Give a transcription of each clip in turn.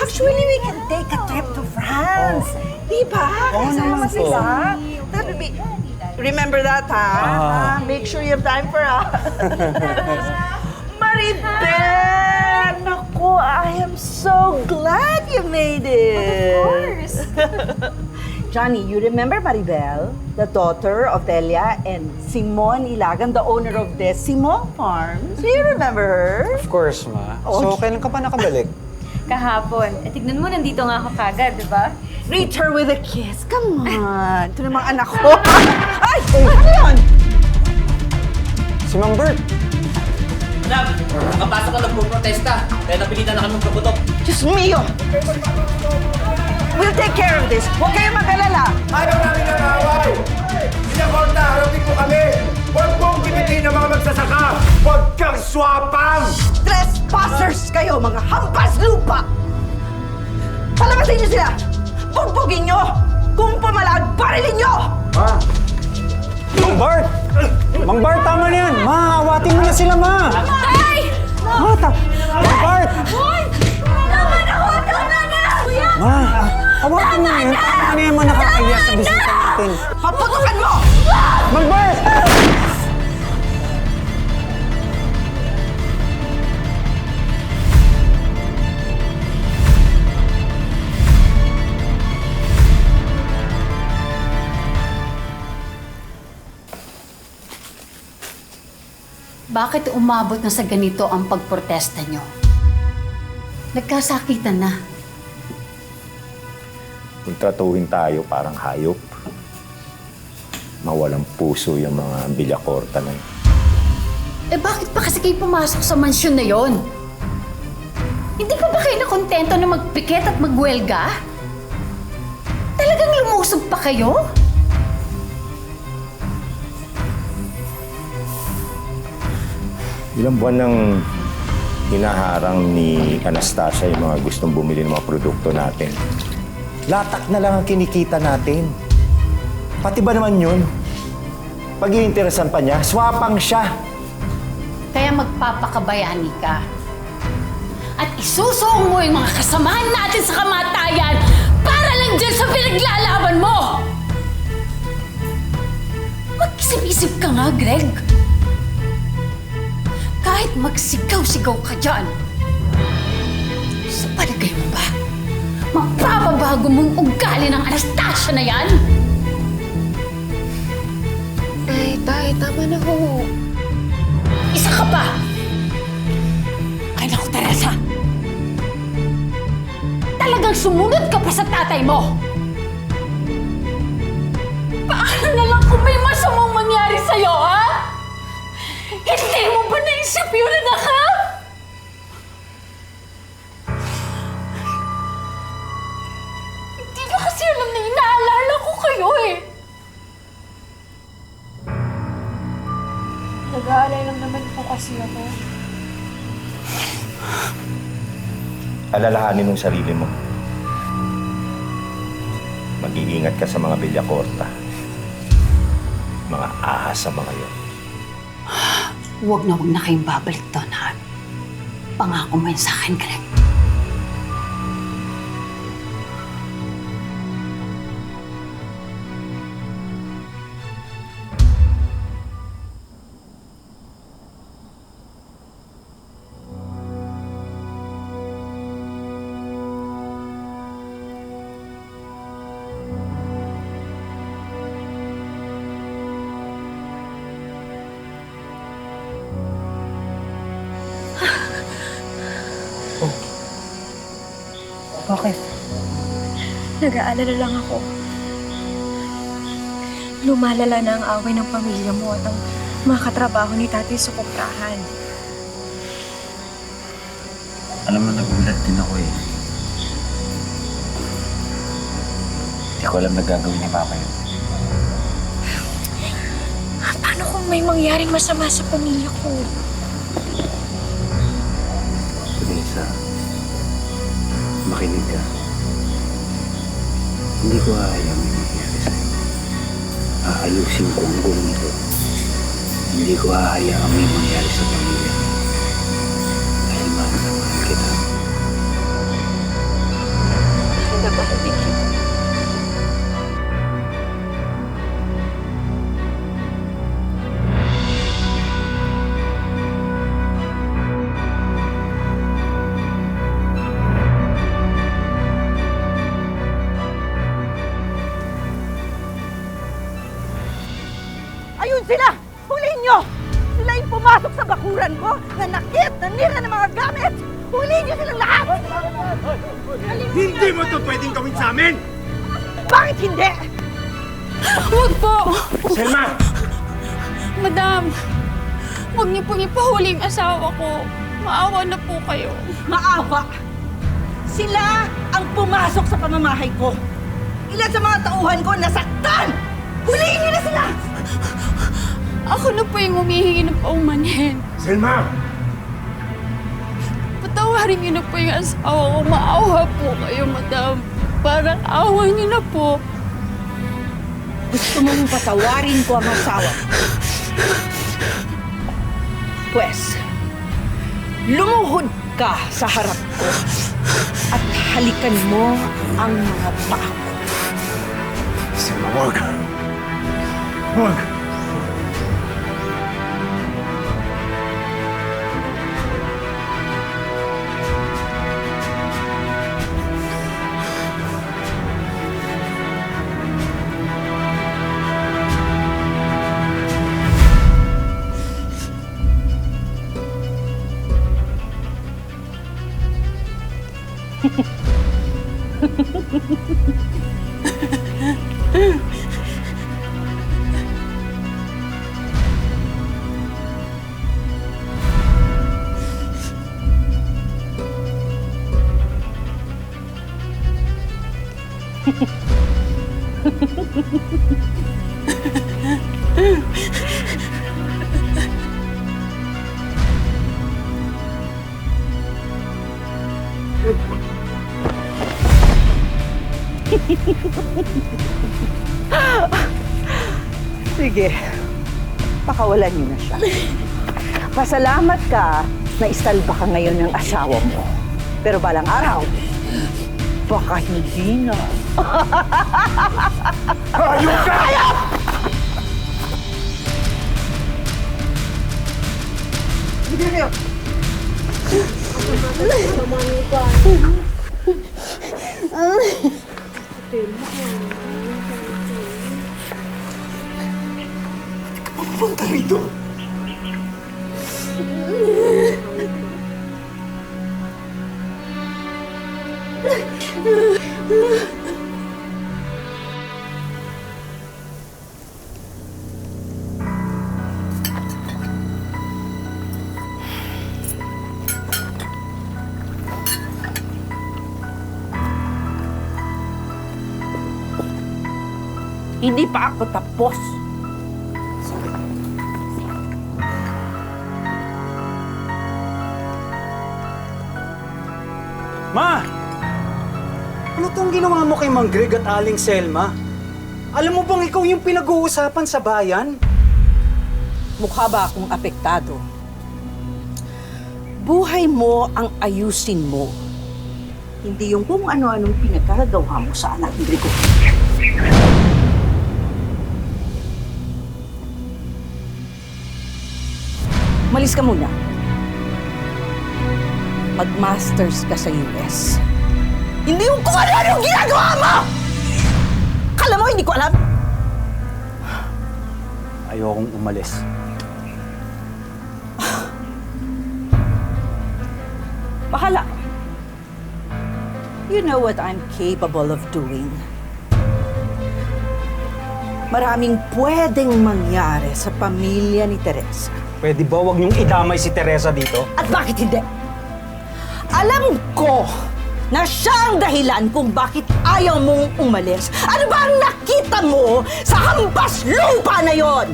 Actually, we can take a trip to France. Diba? Oo naman Kasama sila. That would be... Remember that, ha? Make sure you have time for us. Maribel! Naku, I am so glad you made it. Of course. Johnny, you remember Maribel, the daughter of Delia and Simon Ilagan, the owner of Decimo Farms? Do you remember her? Of course, ma. Oh. So, kailan ka pa nakabalik? Kahapon. Tignan mo, nandito nga ako kagad, di ba? Greet her with a kiss. Come on. Ito namang anak ko. Ay! Ano yun? Si Mang Bert. Madam, nakapasok ka nagpo-protesta, kaya napilitan na kami magkaputok. Diyos mio! We'll take care of this. Huwag kayong mag-alala. Ayaw namin ng away! Sinakorta, harapin mo kami! Huwag mong gimitin ng mga magsasaka! Huwag kang swapang! Trespassers kayo, mga hampas lupa! Palabasin niyo sila! Bugbugin niyo! Kung pumalag, barilin niyo! Ma! Mang Bart! Mang Bart, tama na yan! Ma, awatin mo na sila, ma! Ay! Ma, Mang Bart! Hoy! Tama na ho! Tama na! Kuya! Ma, awatin mo na yan. Tama na yan, ma, nakakaya sa bisita natin. Paputukan mo! Mang Bart! Bakit umabot na sa ganito ang pagprotesta nyo? Nagkasakitan na. Kung tratuhin tayo parang hayop, mawalang puso yung mga bilyakorta na yun. Eh bakit pa kasi kayo pumasok sa mansyon na yon? Hindi pa ba kayo nakontento na magpiket at magwelga? Talagang lumusob pa kayo? Ilang buwan nang hinaharang ni Anastasia yung mga gustong bumili ng mga produkto natin. Latak na lang ang kinikita natin. Pati ba naman yun? Pag-iinteresan pa niya, swapang siya. Kaya magpapakabayani ka. At isusuong mo yung mga kasamahan natin sa kamatayan para lang dyan sa pinaglalaban mo! Mag-isip-isip ka nga, Greg. Kahit magsigaw-sigaw ka dyan, sa palagay mo ba, mapapabago mong ugali ng Anastasia na yan? Tay, tama na ho. Isa ka pa! Ay naku, Teresa! Talagang sumunod ka pa sa tatay mo! Paano na lang kung may masamang mangyari sa'yo, ha? Hindi mo ba naisip yun, anak, ha? Hindi ko kasi alam na inaalala ko kayo, eh. Nag-aalala lang naman po kasi ako. Alalahanin mong sarili mo. Mag-iingat ka sa mga bilyakorta. Mga ahas sa mga yun. Huwag na kayong babalik doon, ha? Pangako mo yun sa akin, Greg. Bakit? Nag-aalala lang ako. Lumalala na ang away ng pamilya mo at ang mga katrabaho ni Tati sa kuprahan. Alam mo, nagulat din ako eh. Hindi ko alam na gagawin ni Papa yun. Paano kung may mangyaring masama sa pamilya ko? Teresa, makinig ka. Hindi ko hayang may mangyari sa'yo. Aayusin ko ang gulong ito. Hindi ko hahayaan may mangyari sa pamilya. Dahil mahal na mahal kita. sila! Hulihin nyo! Sila yung pumasok sa bakuran ko, nanakit, nanira ng mga gamit! Hulihin nyo silang lahat! Hindi mo to pwedeng gawin sa amin! Bakit hindi? Huwag po! Selma! Madam, huwag niyo pong ipahuli ang asawa ko. Maawa na po kayo. Maawa! Sila ang pumasok sa pamamahay ko. Ilan sa mga tauhan ko nasaktan! Hulihin nyo na sila! Ako na po yung humihingi ng paumanhin. Selma! Patawarin niyo na po yung asawa ko. Maawa po kayo, madam. Parang awa niyo na po. Gusto mong patawarin ko ang asawa ko? Pwes, lumuhod ka sa harap ko at halikan mo ang mga paa ko. Selma, wag! Wag! Sige, pakawalan niyo na siya. Pasalamat ka na istalba ka ngayon ng asawa mo. Pero balang araw, baka hindi na. Hayop ka! Hindi kayo. Punta rito! Hindi pa ako tapos. Ma! Ano tong ginawa mo kay Mang Greg at Aling Selma? Alam mo bang ikaw yung pinag-uusapan sa bayan? Mukha ba akong apektado? Buhay mo ang ayusin mo. Hindi yung kung ano-anong pinagkagawa mo sa anak ni Rico. Malis ka muna. Mag-masters ka sa US. Hindi yung kung ano-anong ginagawa mo! Kala mo, hindi ko alam? Ayokong umalis. Bahala ka. You know what I'm capable of doing. Maraming pwedeng mangyari sa pamilya ni Teresa. Pwede ba wag niyong idamay si Teresa dito? At bakit hindi? Alam ko na siya ang dahilan kung bakit ayaw mong umalis. Ano ba ang nakita mo sa hampas lupa na yon?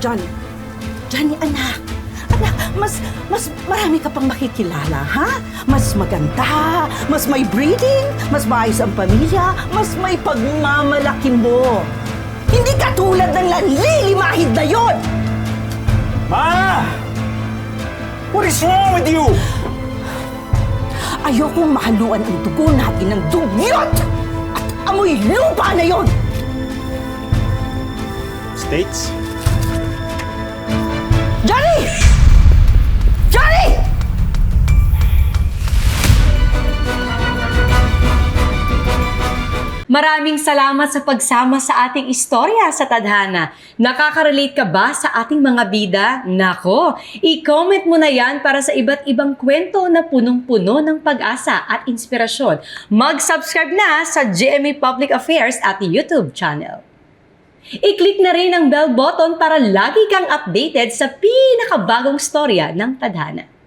Johnny, anak, mas marami ka pang makikilala, ha? Mas maganda, mas may breeding, mas maayos ang pamilya, mas may pagmamalaki mo. Hindi katulad ng lanlilimahid na yon! Ma! What is wrong with you? Ayokong mahaluan ang dugo natin ng dugyot at amoy lupa na yon! States? Johnny! Johnny! Maraming salamat sa pagsama sa ating istorya sa Tadhana. Nakaka-relate ka ba sa ating mga bida? Nako, i-comment mo na yan para sa iba't ibang kwento na punong-puno ng pag-asa at inspirasyon. Mag-subscribe na sa GMA Public Affairs at YouTube channel. I-click na rin ang bell button para lagi kang updated sa pinakabagong storya ng Tadhana.